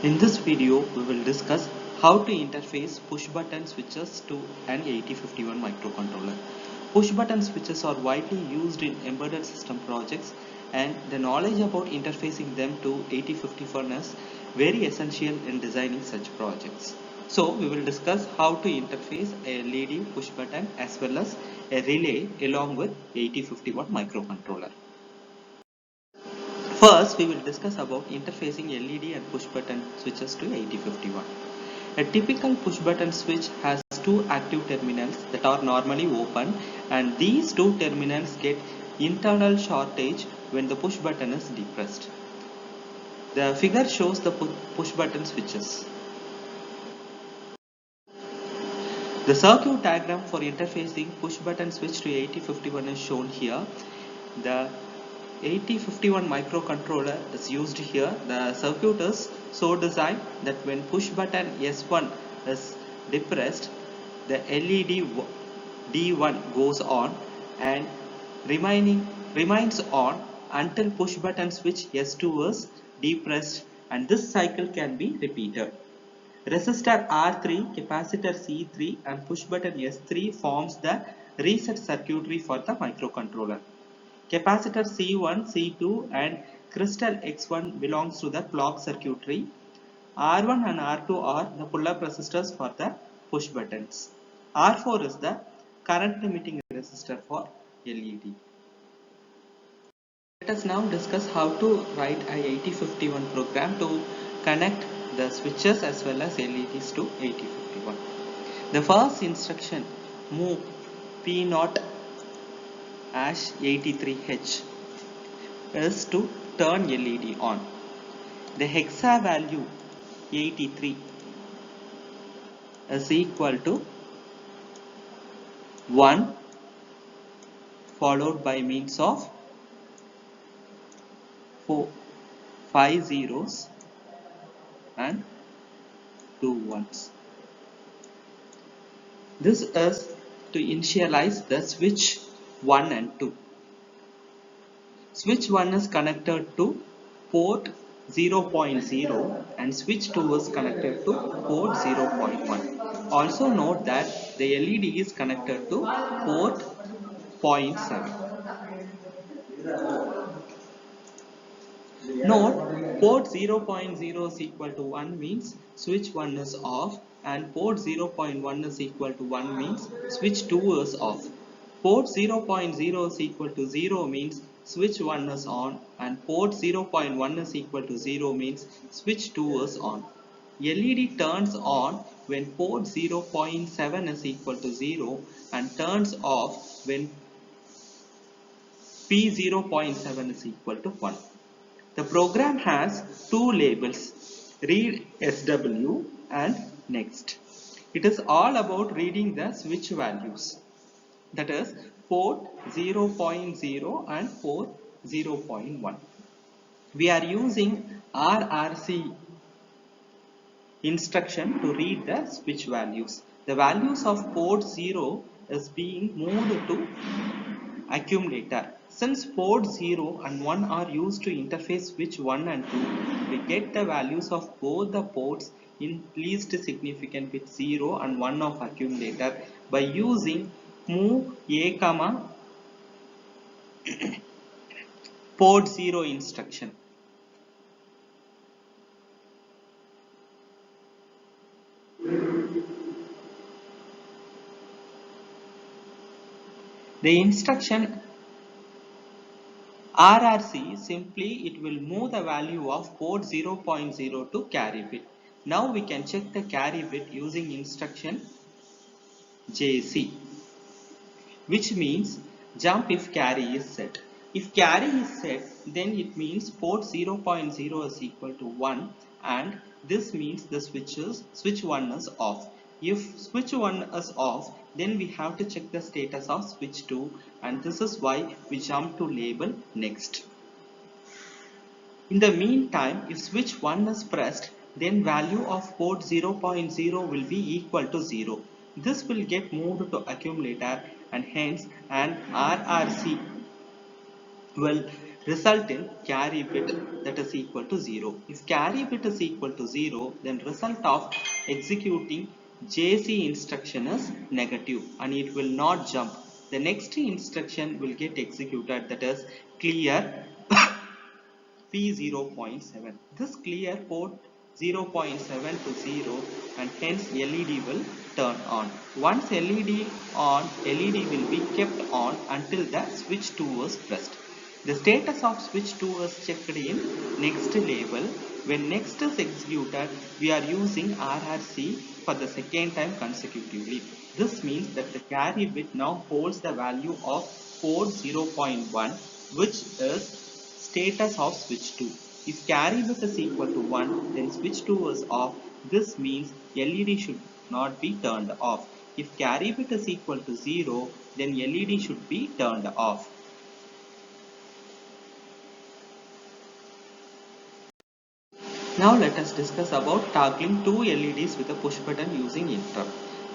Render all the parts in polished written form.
In this video, we will discuss how to interface push button switches to an 8051 microcontroller. Push button switches are widely used in embedded system projects, and the knowledge about interfacing them to 8051 is very essential in designing such projects. So, we will discuss how to interface a LED push button as well as a relay along with 8051 microcontroller. First, we will discuss about interfacing LED and push button switches to 8051. A typical push button switch has two active terminals that are normally open, and these two terminals get internal shortage when the push button is depressed. The figure shows the push button switches. The circuit diagram for interfacing push button switch to 8051 is shown here. The 8051 microcontroller is used here. The circuit is so designed that when push button S1 is depressed, the LED D1 goes on and remains on until push button switch S2 is depressed, and this cycle can be repeated. Resistor R3, capacitor C3 and push button S3 forms the reset circuitry for the microcontroller. Capacitor C1, C2 and crystal X1 belongs to the clock circuitry. R1 and R2 are the pull-up resistors for the push buttons. R4 is the current limiting resistor for LED. Let us now discuss how to write a 8051 program to connect the switches as well as LEDs to 8051. The first instruction, move P0-83H, is to turn LED on. The hexa value 83 is equal to 1 followed by means of 5 zeros and 2 ones. This is to initialize the switch 1 and 2. Switch 1 is connected to port 0.0 and switch 2 is connected to port 0.1. Also note that the LED is connected to port 0.7. Note, port 0.0 is equal to 1 means switch 1 is off, and port 0.1 is equal to 1 means switch 2 is off. Port 0.0 is equal to 0 means switch 1 is on, and port 0.1 is equal to 0 means switch 2 is on. LED turns on when port 0.7 is equal to 0 and turns off when P0.7 is equal to 1. The program has two labels, read SW and next. It is all about reading the switch values, that is port 0.0 and port 0.1. We are using RRC instruction to read the switch values. The values of port 0 is being moved to accumulator. Since port 0 and 1 are used to interface switch 1 and 2, we get the values of both the ports in least significant bit 0 and 1 of accumulator by using move a comma port 0 instruction. The instruction RRC simply it will move the value of port 0.0 to carry bit. Now we can check the carry bit using instruction JC, which means jump if carry is set. If carry is set, then it means port 0.0 is equal to 1, and this means the switch 1 is off. If switch 1 is off, then we have to check the status of switch 2, and this is why we jump to label next. In the meantime, if switch 1 is pressed, then value of port 0.0 will be equal to 0. This will get moved to accumulator, and hence an RRC will result in carry bit that is equal to 0. If carry bit is equal to 0, then result of executing JC instruction is negative and it will not jump. The next instruction will get executed, that is clear P0.7. This clear port 0.7 to 0 and hence LED will turn on. Once LED on, LED will be kept on until the switch 2 is pressed. The status of switch 2 is checked in next label. When next is executed, we are using RRC for the second time consecutively. This means that the carry bit now holds the value of port 0.1, which is status of switch 2. If carry bit is equal to 1, then switch 2 is off. This means LED should not be turned off. If carry bit is equal to 0, then LED should be turned off. Now let us discuss about toggling two LEDs with a push button using interrupt.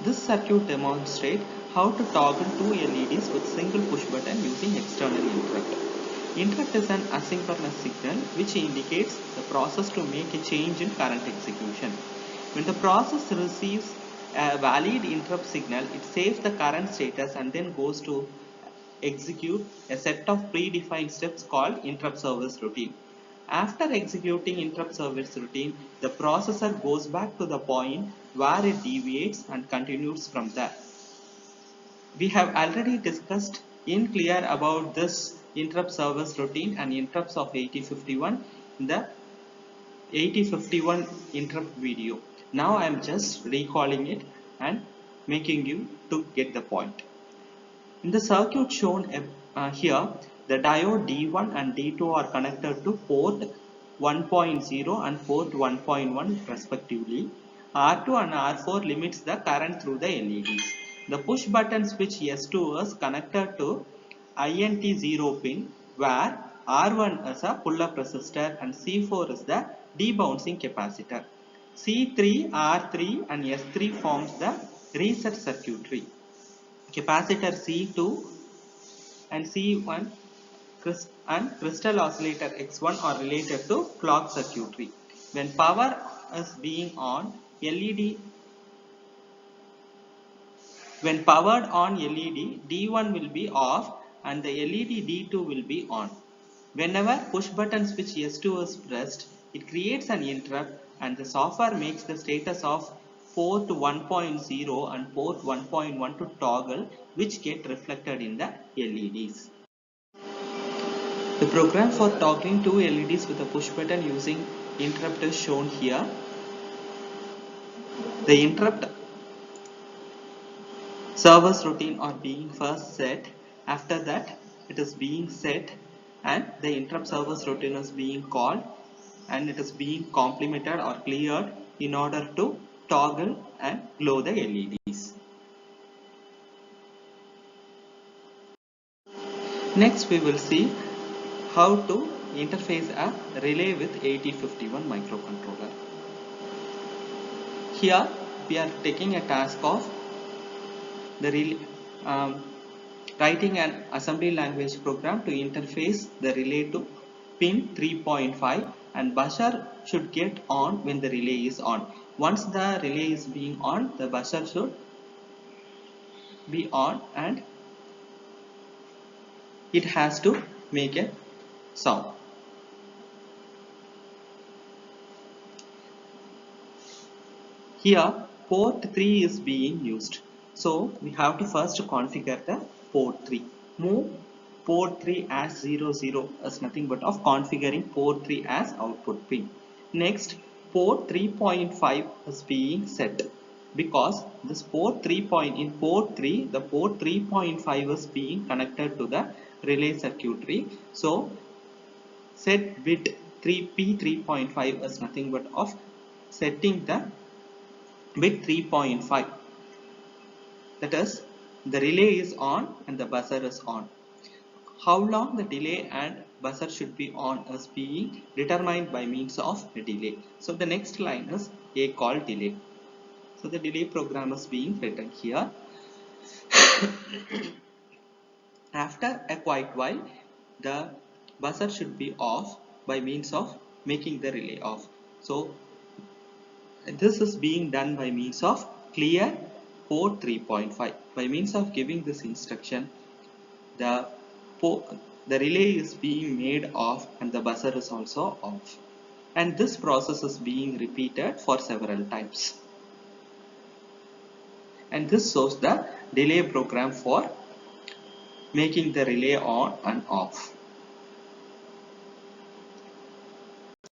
This circuit demonstrates how to toggle two LEDs with single push button using external interrupt. Interrupt is an asynchronous signal which indicates the process to make a change in current execution. When the process receives a valid interrupt signal, it saves the current status and then goes to execute a set of predefined steps called interrupt service routine. After executing interrupt service routine, the processor goes back to the point where it deviates and continues from there. We have already discussed in clear about this interrupt service routine and interrupts of 8051 in the 8051 interrupt video. Now I am just recalling it and making you to get the point. In the circuit shown here, the diode D1 and D2 are connected to port 1.0 and port 1.1 respectively. R2 and R4 limits the current through the LEDs. The push button switch S2 is connected to INT0 pin, where R1 is a pull-up resistor and C4 is the debouncing capacitor. C3, R3 and S3 forms the reset circuitry. Capacitor C2 and C1 and crystal oscillator X1 are related to clock circuitry. When power is being on, when powered on LED, D1 will be off and the LED D2 will be on. Whenever push button switch S2 is pressed, it creates an interrupt and the software makes the status of port 1.0 and port 1.1 to toggle, which get reflected in the LEDs. The program for toggling two LEDs with a push button using interrupt is shown here. The interrupt service routine are being first set. After that, it is being set and the interrupt service routine is being called and it is being complemented or cleared in order to toggle and glow the LEDs. Next we will see how to interface a relay with 8051 microcontroller. Here we are taking a task of the relay, writing an assembly language program to interface the relay to pin 3.5 and buzzer should get on when the relay is on. Once the relay is being on, the buzzer should be on and it has to make a sound. Here port 3 is being used. So we have to first configure the port 3. Move port 3 as 00 as nothing but of configuring port 3 as output pin. Next, port 3.5 is being set because this port 3 in port 3 the port 3.5 is being connected to the relay circuitry. So set bit 3p3.5 is nothing but of setting the bit 3.5, that is the relay is on and the buzzer is on. How long the delay and buzzer should be on is being determined by means of a delay. So the next line is a call delay. So the delay program is being written here. After a quite while, the buzzer should be off by means of making the relay off. So this is being done by means of clear port 3.5. By means of giving this instruction, the relay is being made off and the buzzer is also off. And this process is being repeated for several times. And this shows the delay program for making the relay on and off.